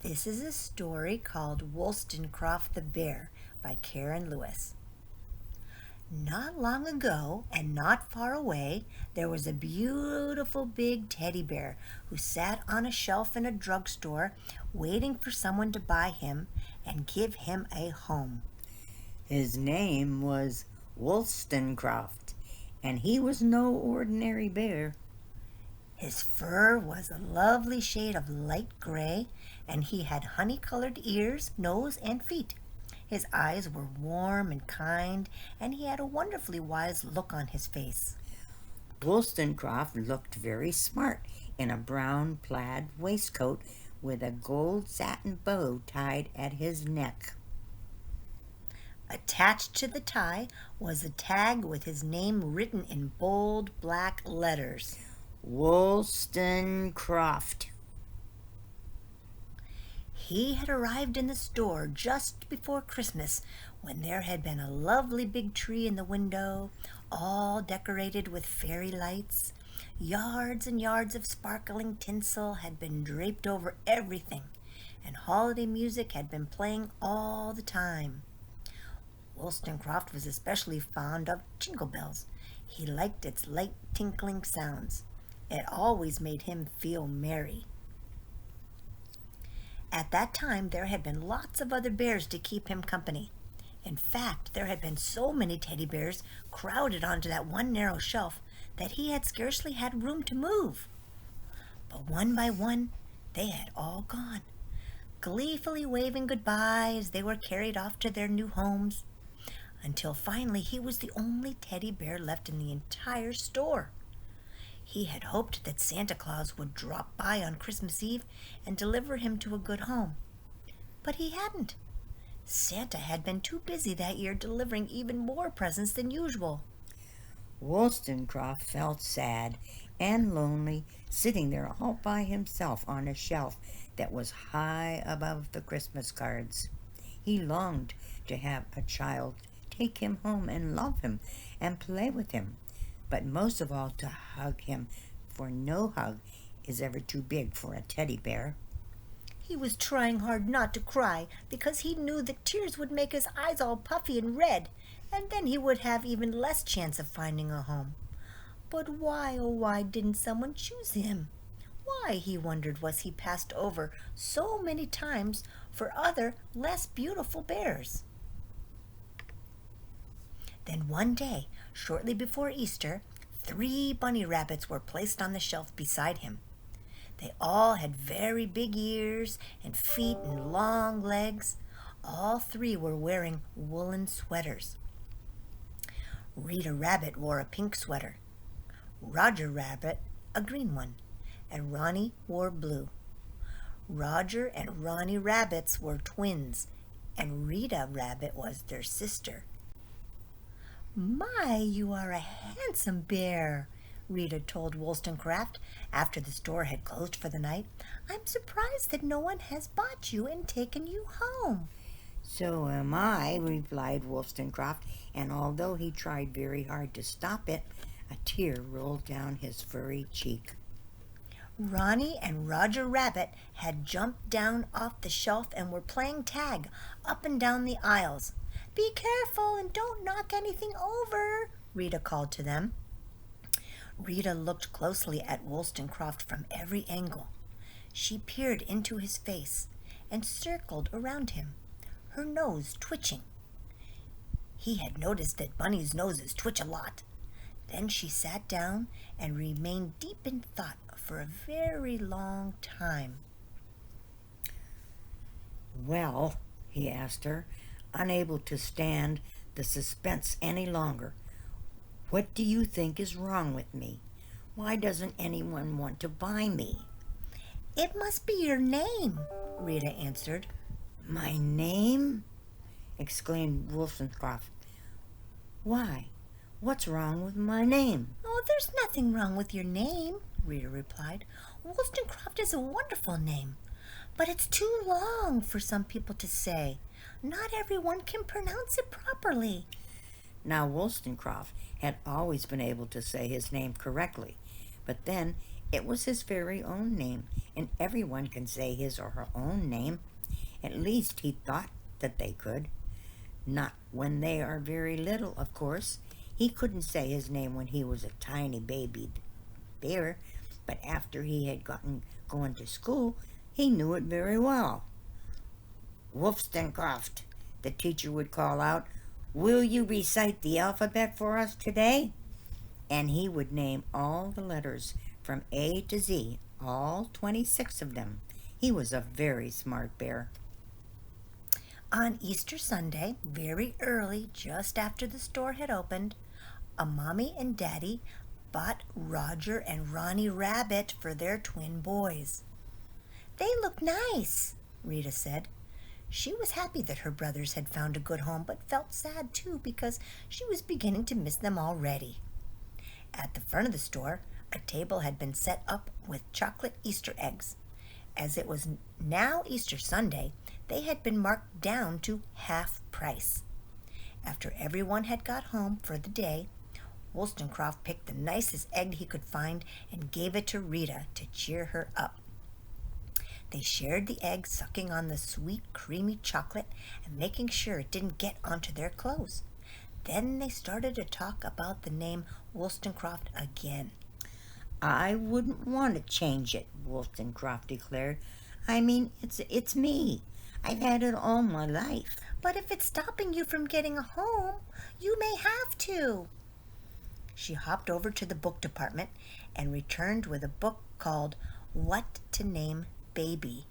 This is a story called Wollstonecraft the Bear by Karen Lewis. Not long ago and not far away, there was a beautiful big teddy bear who sat on a shelf in a drugstore waiting for someone to buy him and give him a home. His name was Wollstonecraft, and he was no ordinary bear. His fur was a lovely shade of light gray, and he had honey-colored ears, nose, and feet. His eyes were warm and kind, and he had a wonderfully wise look on his face. Wollstonecraft looked very smart in a brown plaid waistcoat with a gold satin bow tied at his neck. Attached to the tie was a tag with his name written in bold black letters. Wollstonecraft. He had arrived in the store just before Christmas when there had been a lovely big tree in the window, all decorated with fairy lights. Yards and yards of sparkling tinsel had been draped over everything, and holiday music had been playing all the time. Wollstonecraft was especially fond of jingle bells. He liked its light tinkling sounds. It always made him feel merry. At that time, there had been lots of other bears to keep him company. In fact, there had been so many teddy bears crowded onto that one narrow shelf that he had scarcely had room to move. But one by one, they had all gone, gleefully waving goodbye as they were carried off to their new homes, until finally he was the only teddy bear left in the entire store. He had hoped that Santa Claus would drop by on Christmas Eve and deliver him to a good home. But he hadn't. Santa had been too busy that year delivering even more presents than usual. Wollstonecraft felt sad and lonely, sitting there all by himself on a shelf that was high above the Christmas cards. He longed to have a child take him home and love him and play with him, but most of all to hug him, for no hug is ever too big for a teddy bear. He was trying hard not to cry because he knew that tears would make his eyes all puffy and red, and then he would have even less chance of finding a home. But why, oh why, didn't someone choose him? Why, he wondered, was he passed over so many times for other, less beautiful bears? Then one day, shortly before Easter, 3 bunny rabbits were placed on the shelf beside him. They all had very big ears and feet and long legs. All 3 were wearing woolen sweaters. Rita Rabbit wore a pink sweater, Roger Rabbit a green one, and Ronnie wore blue. Roger and Ronnie Rabbits were twins, and Rita Rabbit was their sister. "My, you are a handsome bear," Rita told Wollstonecraft after the store had closed for the night. "I'm surprised that no one has bought you and taken you home." So am I, replied Wollstonecraft, and although he tried very hard to stop it, a tear rolled down his furry cheek. Ronnie and Roger Rabbit had jumped down off the shelf and were playing tag up and down the aisles. "Be careful and don't knock anything over," Rita called to them. Rita looked closely at Wollstonecraft from every angle. She peered into his face and circled around him, her nose twitching. He had noticed that bunnies' noses twitch a lot. Then she sat down and remained deep in thought for a very long time. Well, he asked her, unable to stand the suspense any longer, what do you think is wrong with me? Why doesn't anyone want to buy me? "It must be your name," Rita answered. My name? Exclaimed Wollstonecraft. Why? What's wrong with my name? "Oh, there's nothing wrong with your name," Rita replied. "Wollstonecraft is a wonderful name, but it's too long for some people to say. Not everyone can pronounce it properly." Now Wollstonecraft had always been able to say his name correctly, but then It was his very own name, and everyone can say his or her own name. At least he thought that they could. Not when they are very little, of course. He couldn't say his name when he was a tiny baby bear, but after he had gotten going to school, he knew it very well. Wolfstencroft, the teacher would call out, will you recite the alphabet for us today? And he would name all the letters from A to Z, all 26 of them. He was a very smart bear. On Easter Sunday, very early, just after the store had opened, a mommy and daddy bought Roger and Ronnie Rabbit for their twin boys. They look nice, Rita said. She was happy that her brothers had found a good home, but felt sad too because she was beginning to miss them already. At the front of the store, a table had been set up with chocolate Easter eggs. As it was now Easter Sunday, they had been marked down to half price. After everyone had got home for the day, Wollstonecraft picked the nicest egg he could find and gave it to Rita to cheer her up. They shared the egg, sucking on the sweet, creamy chocolate and making sure it didn't get onto their clothes. Then they started to talk about the name Wollstonecraft again. I wouldn't want to change it, Wollstonecraft declared. I mean, it's me. I've had it all my life. But if it's stopping you from getting a home, you may have to. She hopped over to the book department and returned with a book called What to Name Baby.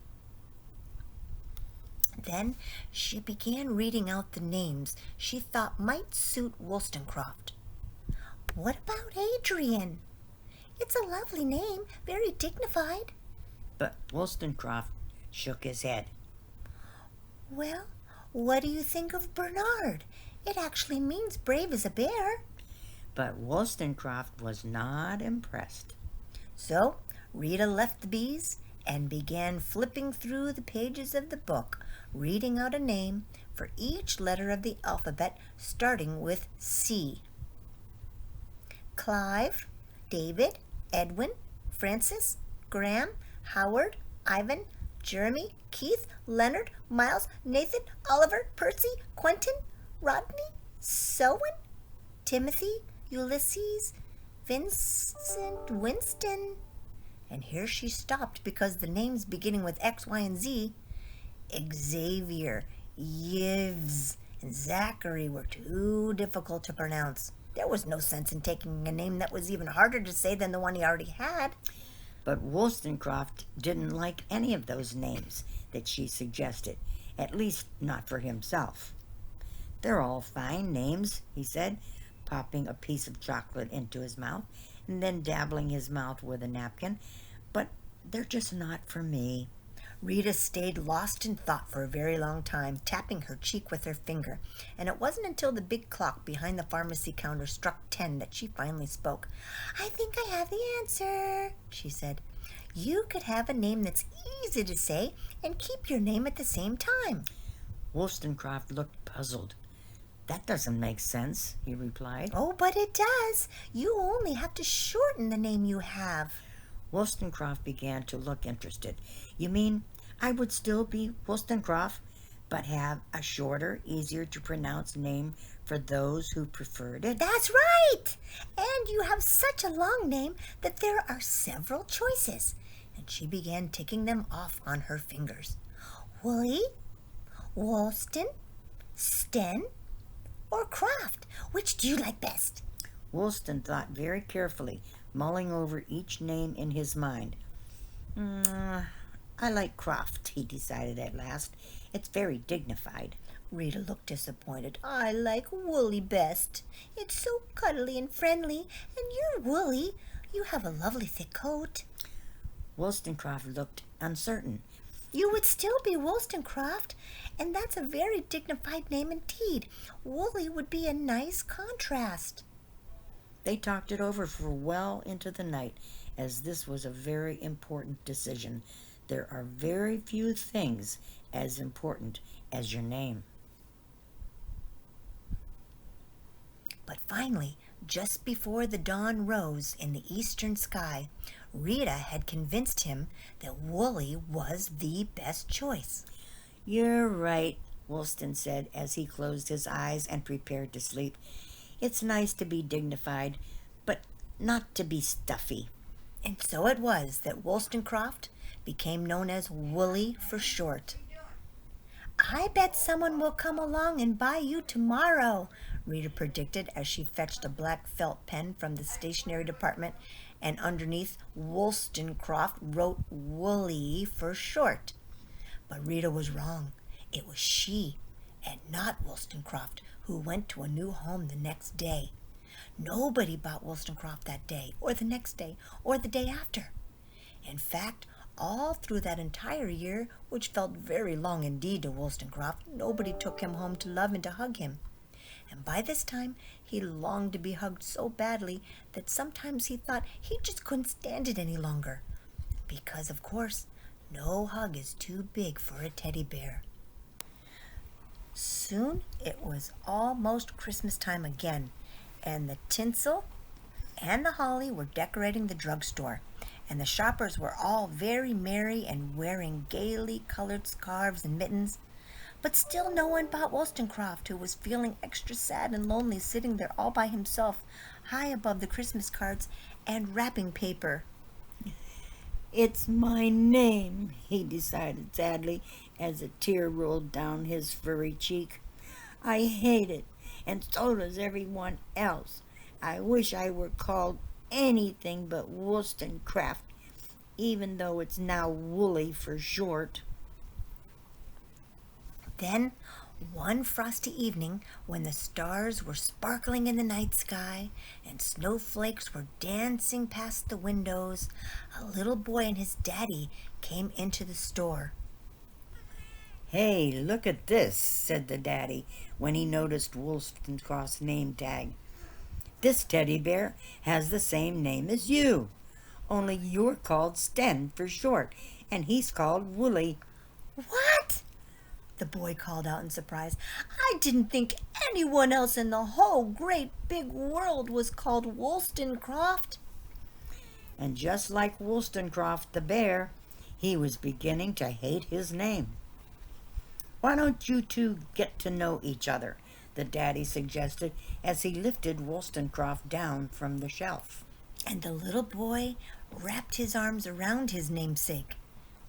Then she began reading out the names she thought might suit Wollstonecraft. What about Adrian? It's a lovely name, very dignified. But Wollstonecraft shook his head. Well, what do you think of Bernard? It actually means brave as a bear. But Wollstonecraft was not impressed. So Rita left the bees and began flipping through the pages of the book, reading out a name for each letter of the alphabet, starting with C. Clive, David, Edwin, Francis, Graham, Howard, Ivan, Jeremy, Keith, Leonard, Miles, Nathan, Oliver, Percy, Quentin, Rodney, Selwyn, Timothy, Ulysses, Vincent, Winston. And here she stopped because the names beginning with X, Y, and Z, Xavier, Yves, and Zachary, were too difficult to pronounce. There was no sense in taking a name that was even harder to say than the one he already had. But Wollstonecraft didn't like any of those names that she suggested, at least not for himself. They're all fine names, he said, popping a piece of chocolate into his mouth and then dabbling his mouth with a napkin, but they're just not for me. Rita stayed lost in thought for a very long time, tapping her cheek with her finger, and it wasn't until the big clock behind the pharmacy counter struck 10 that she finally spoke. I think I have the answer, she said. You could have a name that's easy to say and keep your name at the same time. Wollstonecraft looked puzzled. That doesn't make sense, he replied. Oh, but it does. You only have to shorten the name you have. Wollstonecraft began to look interested. You mean I would still be Wollstonecraft, but have a shorter, easier to pronounce name for those who preferred it? That's right! And you have such a long name that there are several choices. And she began ticking them off on her fingers. Woolley, Wollston, Sten, or Croft. Which do you like best? Wollston thought very carefully, mulling over each name in his mind. I like Croft, he decided at last. It's very dignified. Rita looked disappointed. I like Woolley best. It's so cuddly and friendly, and you're woolly. You have a lovely thick coat. Wollstonecraft looked uncertain. You would still be Wollstonecraft, and that's a very dignified name indeed. Woolley would be a nice contrast. They talked it over for well into the night, as this was a very important decision. There are very few things as important as your name. But finally, Just before the dawn rose in the eastern sky, Rita had convinced him that Wooly was the best choice. "You're right," Woolston said as he closed his eyes and prepared to sleep. "It's nice to be dignified, but not to be stuffy." And so it was that Wollstonecraft became known as Wooly for short. "I bet someone will come along and buy you tomorrow," Rita predicted as she fetched a black felt pen from the stationery department and underneath Wollstonecraft wrote Wooly for short. But Rita was wrong. It was she, and not Wollstonecraft, who went to a new home the next day. Nobody bought Wollstonecraft that day, or the next day, or the day after. In fact, all through that entire year, which felt very long indeed to Wollstonecraft, nobody took him home to love and to hug him. And by this time, he longed to be hugged so badly that sometimes he thought he just couldn't stand it any longer. Because, of course, no hug is too big for a teddy bear. Soon it was almost Christmas time again, and the tinsel and the holly were decorating the drugstore, and the shoppers were all very merry and wearing gaily colored scarves and mittens. But still no one bought Wollstonecraft, who was feeling extra sad and lonely sitting there all by himself, high above the Christmas cards and wrapping paper. "It's my name," he decided sadly as a tear rolled down his furry cheek. "I hate it, and so does everyone else. I wish I were called anything but Wollstonecraft, even though it's now Wooly for short." Then, one frosty evening, when the stars were sparkling in the night sky and snowflakes were dancing past the windows, a little boy and his daddy came into the store. "Hey, look at this," said the daddy when he noticed Wollstonecraft's name tag. "This teddy bear has the same name as you, only you're called Sten for short, and he's called Wooly." "What?" the boy called out in surprise. "I didn't think anyone else in the whole great big world was called Wollstonecraft." And just like Wollstonecraft the bear, he was beginning to hate his name. "Why don't you two get to know each other?" the daddy suggested as he lifted Wollstonecraft down from the shelf. And the little boy wrapped his arms around his namesake,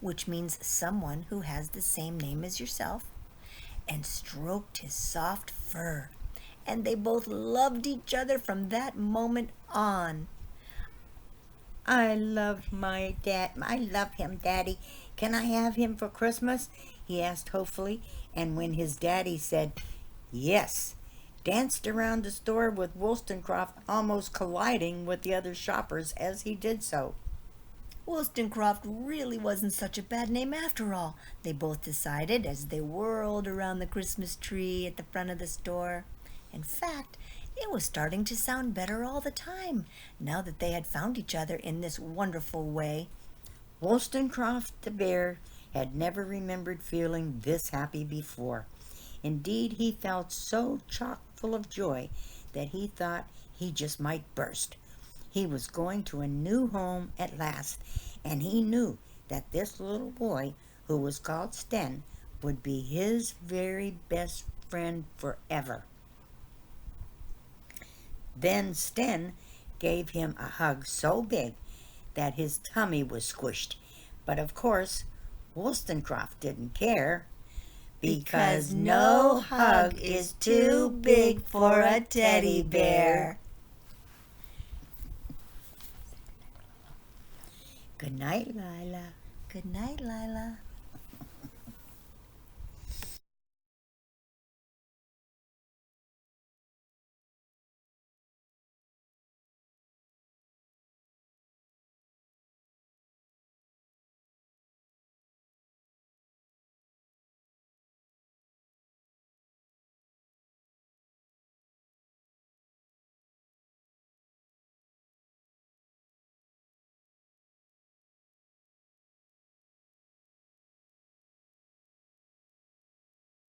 which means someone who has the same name as yourself, and stroked his soft fur. And they both loved each other from that moment on. I love him, Daddy. Can I have him for Christmas?" he asked hopefully, and when his daddy said yes, danced around the store with Wollstonecraft almost colliding with the other shoppers as he did so. Wollstonecraft really wasn't such a bad name after all, they both decided as they whirled around the Christmas tree at the front of the store. In fact, it was starting to sound better all the time, now that they had found each other in this wonderful way. Wollstonecraft the bear had never remembered feeling this happy before. Indeed, he felt so chock full of joy that he thought he just might burst. He was going to a new home at last, and he knew that this little boy, who was called Sten, would be his very best friend forever. Then Sten gave him a hug so big that his tummy was squished. But of course, Wollstonecraft didn't care. Because no hug is too big for a teddy bear. Good night, Lyla. Good night, Lyla.